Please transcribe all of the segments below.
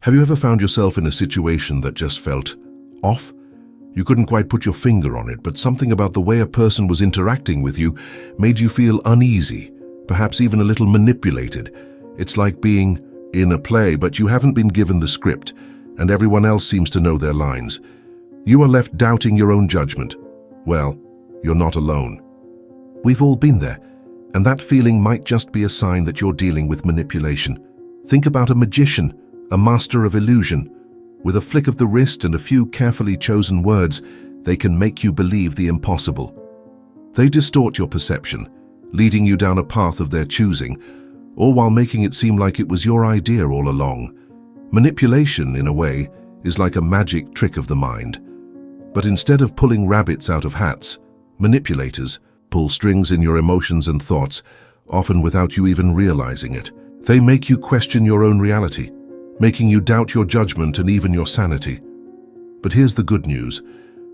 Have you ever found yourself in a situation that just felt off? You couldn't quite put your finger on it, but something about the way a person was interacting with you made you feel uneasy, perhaps even a little manipulated. It's like being in a play, but you haven't been given the script, and everyone else seems to know their lines. You are left doubting your own judgment. Well, you're not alone. We've all been there, and that feeling might just be a sign that you're dealing with manipulation. Think about a magician, a master of illusion. With a flick of the wrist and a few carefully chosen words, they can make you believe the impossible. They distort your perception, leading you down a path of their choosing, all while making it seem like it was your idea all along. Manipulation, in a way, is like a magic trick of the mind. But instead of pulling rabbits out of hats, manipulators pull strings in your emotions and thoughts, often without you even realizing it. They make you question your own reality, making you doubt your judgment and even your sanity. But here's the good news.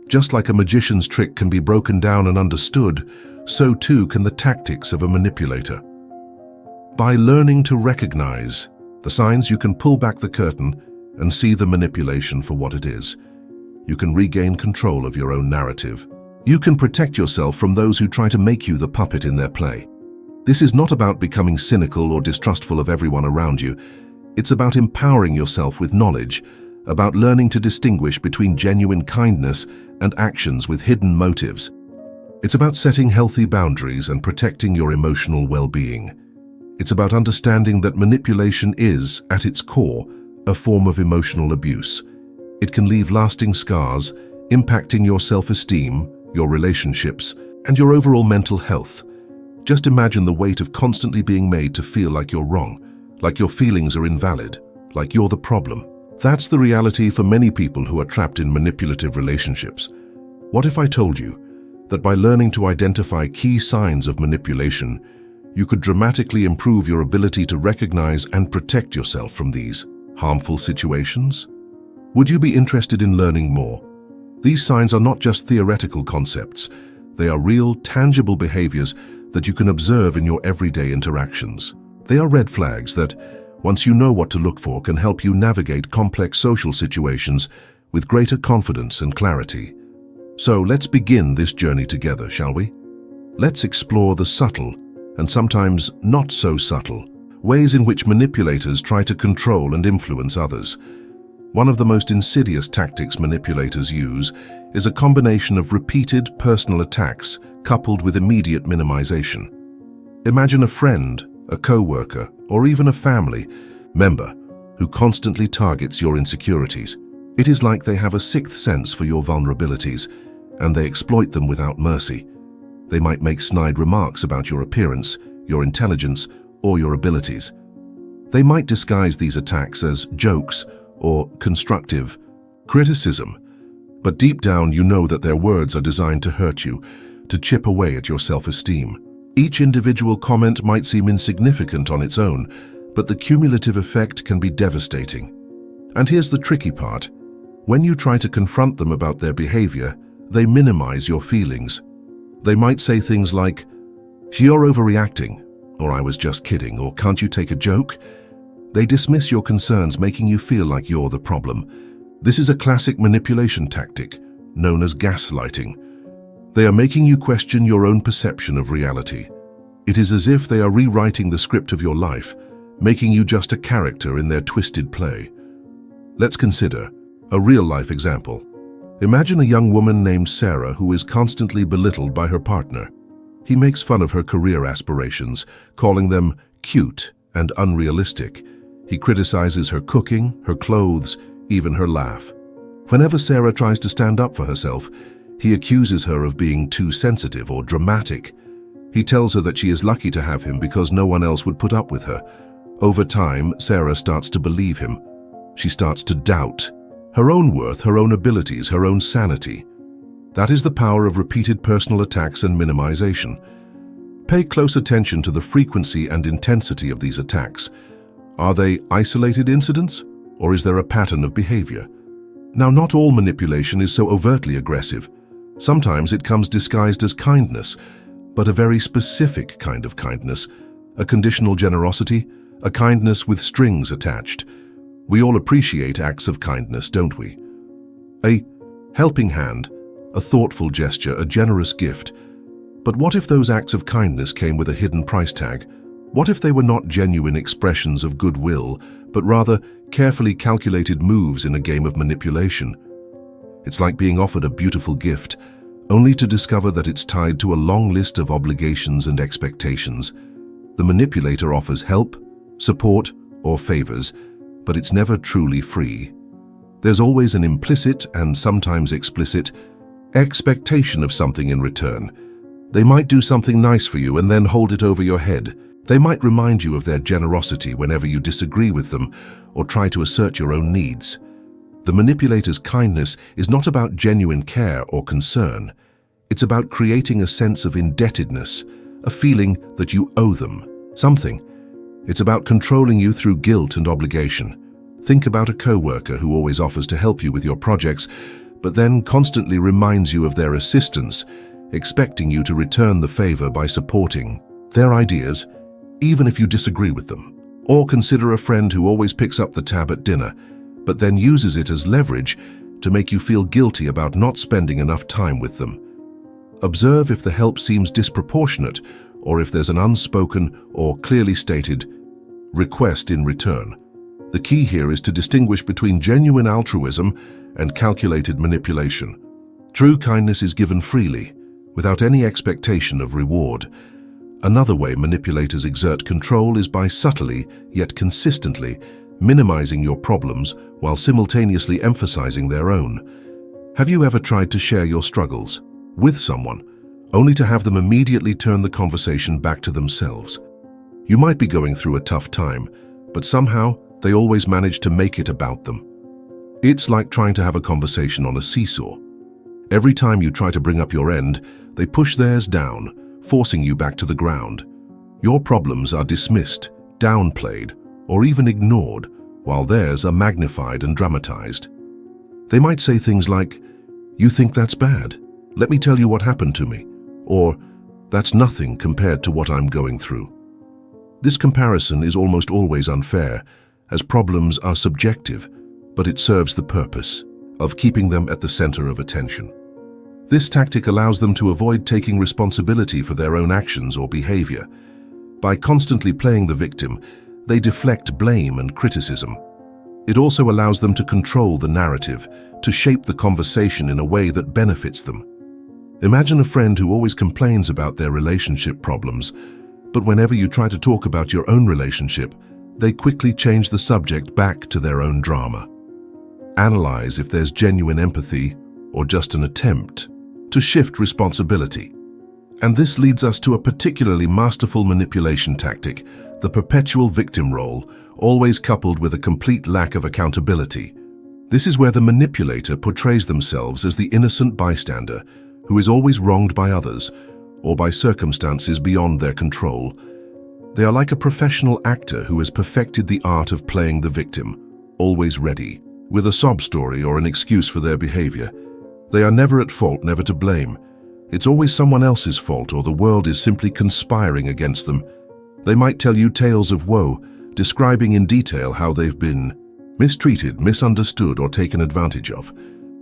Just like a magician's trick can be broken down and understood, so too can the tactics of a manipulator. By learning to recognize the signs, you can pull back the curtain and see the manipulation for what it is. You can regain control of your own narrative. You can protect yourself from those who try to make you the puppet in their play. This is not about becoming cynical or distrustful of everyone around you. It's about empowering yourself with knowledge, about learning to distinguish between genuine kindness and actions with hidden motives. It's about setting healthy boundaries and protecting your emotional well-being. It's about understanding that manipulation is, at its core, a form of emotional abuse. It can leave lasting scars, impacting your self-esteem, your relationships, and your overall mental health. Just imagine the weight of constantly being made to feel like you're wrong, like your feelings are invalid, like you're the problem. That's the reality for many people who are trapped in manipulative relationships. What if I told you that by learning to identify key signs of manipulation, you could dramatically improve your ability to recognize and protect yourself from these harmful situations? Would you be interested in learning more? These signs are not just theoretical concepts. They are real, tangible behaviors that you can observe in your everyday interactions. They are red flags that, once you know what to look for, can help you navigate complex social situations with greater confidence and clarity. So let's begin this journey together, shall we? Let's explore the subtle, and sometimes not so subtle, ways in which manipulators try to control and influence others. One of the most insidious tactics manipulators use is a combination of repeated personal attacks coupled with immediate minimization. Imagine a friend, a co-worker, or even a family member who constantly targets your insecurities. It is like they have a sixth sense for your vulnerabilities, and they exploit them without mercy. They might make snide remarks about your appearance, your intelligence, or your abilities. They might disguise these attacks as jokes or constructive criticism, but deep down you know that their words are designed to hurt you, to chip away at your self-esteem. Each individual comment might seem insignificant on its own, but the cumulative effect can be devastating. And here's the tricky part. When you try to confront them about their behavior, they minimize your feelings. They might say things like, "You're overreacting," or "I was just kidding," or "Can't you take a joke?" They dismiss your concerns, making you feel like you're the problem. This is a classic manipulation tactic, known as gaslighting. They are making you question your own perception of reality. It is as if they are rewriting the script of your life, making you just a character in their twisted play. Let's consider a real-life example. Imagine a young woman named Sarah who is constantly belittled by her partner. He makes fun of her career aspirations, calling them cute and unrealistic. He criticizes her cooking, her clothes, even her laugh. Whenever Sarah tries to stand up for herself, he accuses her of being too sensitive or dramatic. He tells her that she is lucky to have him because no one else would put up with her. Over time, Sarah starts to believe him. She starts to doubt her own worth, her own abilities, her own sanity. That is the power of repeated personal attacks and minimization. Pay close attention to the frequency and intensity of these attacks. Are they isolated incidents, or is there a pattern of behavior? Now, not all manipulation is so overtly aggressive. Sometimes it comes disguised as kindness, but a very specific kind of kindness, a conditional generosity, a kindness with strings attached. We all appreciate acts of kindness, don't we? A helping hand, a thoughtful gesture, a generous gift. But what if those acts of kindness came with a hidden price tag? What if they were not genuine expressions of goodwill, but rather carefully calculated moves in a game of manipulation? It's like being offered a beautiful gift, only to discover that it's tied to a long list of obligations and expectations. The manipulator offers help, support, or favors, but it's never truly free. There's always an implicit and sometimes explicit expectation of something in return. They might do something nice for you and then hold it over your head. They might remind you of their generosity whenever you disagree with them or try to assert your own needs. The manipulator's kindness is not about genuine care or concern. It's about creating a sense of indebtedness, a feeling that you owe them something. It's about controlling you through guilt and obligation. Think about a coworker who always offers to help you with your projects, but then constantly reminds you of their assistance, expecting you to return the favor by supporting their ideas, even if you disagree with them. Or consider a friend who always picks up the tab at dinner, but then uses it as leverage to make you feel guilty about not spending enough time with them. Observe if the help seems disproportionate or if there's an unspoken or clearly stated request in return. The key here is to distinguish between genuine altruism and calculated manipulation. True kindness is given freely, without any expectation of reward. Another way manipulators exert control is by subtly, yet consistently, minimizing your problems while simultaneously emphasizing their own. Have you ever tried to share your struggles with someone, only to have them immediately turn the conversation back to themselves? You might be going through a tough time, but somehow they always manage to make it about them. It's like trying to have a conversation on a seesaw. Every time you try to bring up your end, they push theirs down, forcing you back to the ground. Your problems are dismissed, downplayed, or even ignored, while theirs are magnified and dramatized. They might say things like, "You think that's bad? Let me tell you what happened to me," or "That's nothing compared to what I'm going through." This comparison is almost always unfair, as problems are subjective, but it serves the purpose of keeping them at the center of attention. This tactic allows them to avoid taking responsibility for their own actions or behavior. By constantly playing the victim, they deflect blame and criticism. It also allows them to control the narrative, to shape the conversation in a way that benefits them. Imagine a friend who always complains about their relationship problems, but whenever you try to talk about your own relationship, they quickly change the subject back to their own drama. Analyze if there's genuine empathy or just an attempt to shift responsibility. And this leads us to a particularly masterful manipulation tactic, the perpetual victim role, always coupled with a complete lack of accountability. This is where the manipulator portrays themselves as the innocent bystander who is always wronged by others or by circumstances beyond their control. They are like a professional actor who has perfected the art of playing the victim, always ready, with a sob story or an excuse for their behavior. They are never at fault, never to blame. It's always someone else's fault, or the world is simply conspiring against them. They might tell you tales of woe, describing in detail how they've been mistreated, misunderstood, or taken advantage of.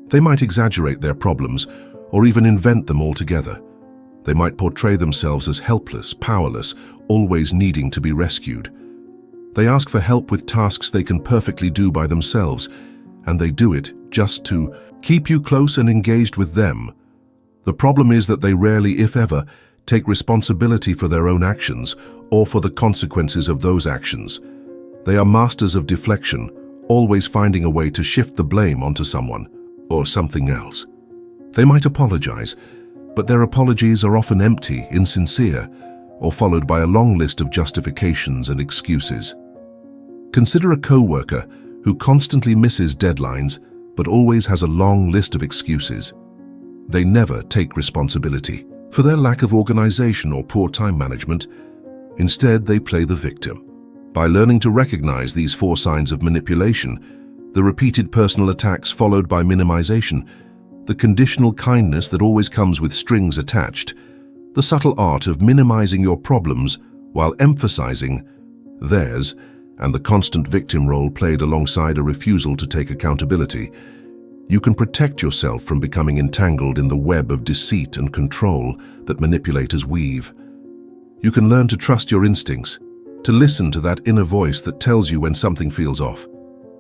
They might exaggerate their problems, or even invent them altogether. They might portray themselves as helpless, powerless, always needing to be rescued. They ask for help with tasks they can perfectly do by themselves, and they do it just to keep you close and engaged with them. The problem is that they rarely, if ever, take responsibility for their own actions or for the consequences of those actions. They are masters of deflection, always finding a way to shift the blame onto someone or something else. They might apologize, but their apologies are often empty, insincere, or followed by a long list of justifications and excuses. Consider a coworker who constantly misses deadlines but always has a long list of excuses. They never take responsibility for their lack of organization or poor time management. Instead, they play the victim. By learning to recognize these 4 signs of manipulation, the repeated personal attacks followed by minimization, the conditional kindness that always comes with strings attached, the subtle art of minimizing your problems while emphasizing theirs, and the constant victim role played alongside a refusal to take accountability, you can protect yourself from becoming entangled in the web of deceit and control that manipulators weave. You can learn to trust your instincts, to listen to that inner voice that tells you when something feels off.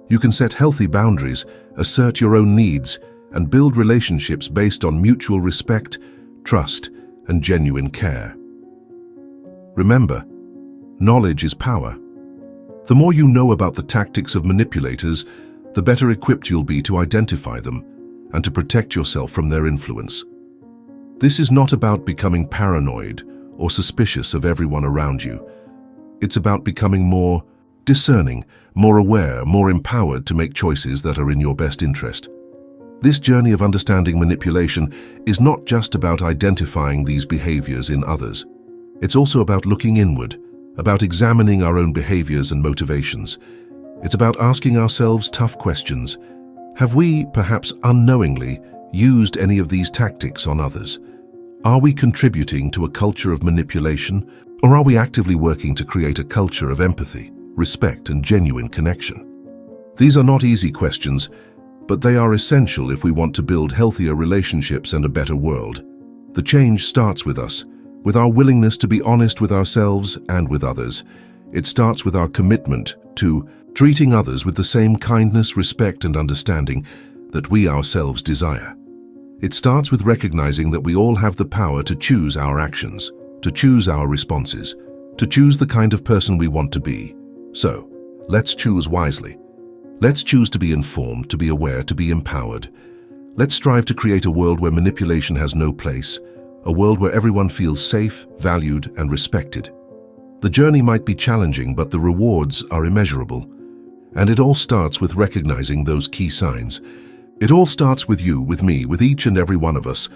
You can set healthy boundaries, assert your own needs, and build relationships based on mutual respect, trust, and genuine care. Remember, knowledge is power. The more you know about the tactics of manipulators, the better equipped you'll be to identify them and to protect yourself from their influence. This is not about becoming paranoid or suspicious of everyone around you. It's about becoming more discerning, more aware, more empowered to make choices that are in your best interest. This journey of understanding manipulation is not just about identifying these behaviors in others. It's also about looking inward, about examining our own behaviors and motivations. It's about asking ourselves tough questions. Have we, perhaps unknowingly, used any of these tactics on others? Are we contributing to a culture of manipulation, or are we actively working to create a culture of empathy, respect, and genuine connection? These are not easy questions, but they are essential if we want to build healthier relationships and a better world. The change starts with us, with our willingness to be honest with ourselves and with others. It starts with our commitment to treating others with the same kindness, respect, and understanding that we ourselves desire. It starts with recognizing that we all have the power to choose our actions, to choose our responses, to choose the kind of person we want to be. So, let's choose wisely. Let's choose to be informed, to be aware, to be empowered. Let's strive to create a world where manipulation has no place, a world where everyone feels safe, valued, and respected. The journey might be challenging, but the rewards are immeasurable. And it all starts with recognizing those key signs. It all starts with you, with me, with each and every one of us,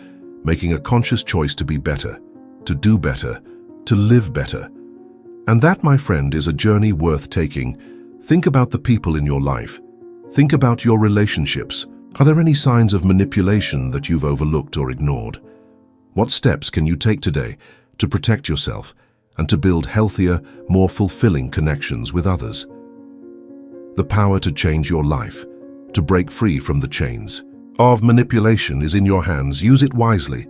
making a conscious choice to be better, to do better, to live better. And that, my friend, is a journey worth taking. Think about the people in your life. Think about your relationships. Are there any signs of manipulation that you've overlooked or ignored? What steps can you take today to protect yourself and to build healthier, more fulfilling connections with others? The power to change your life, to break free from the chains of manipulation is in your hands. Use it wisely.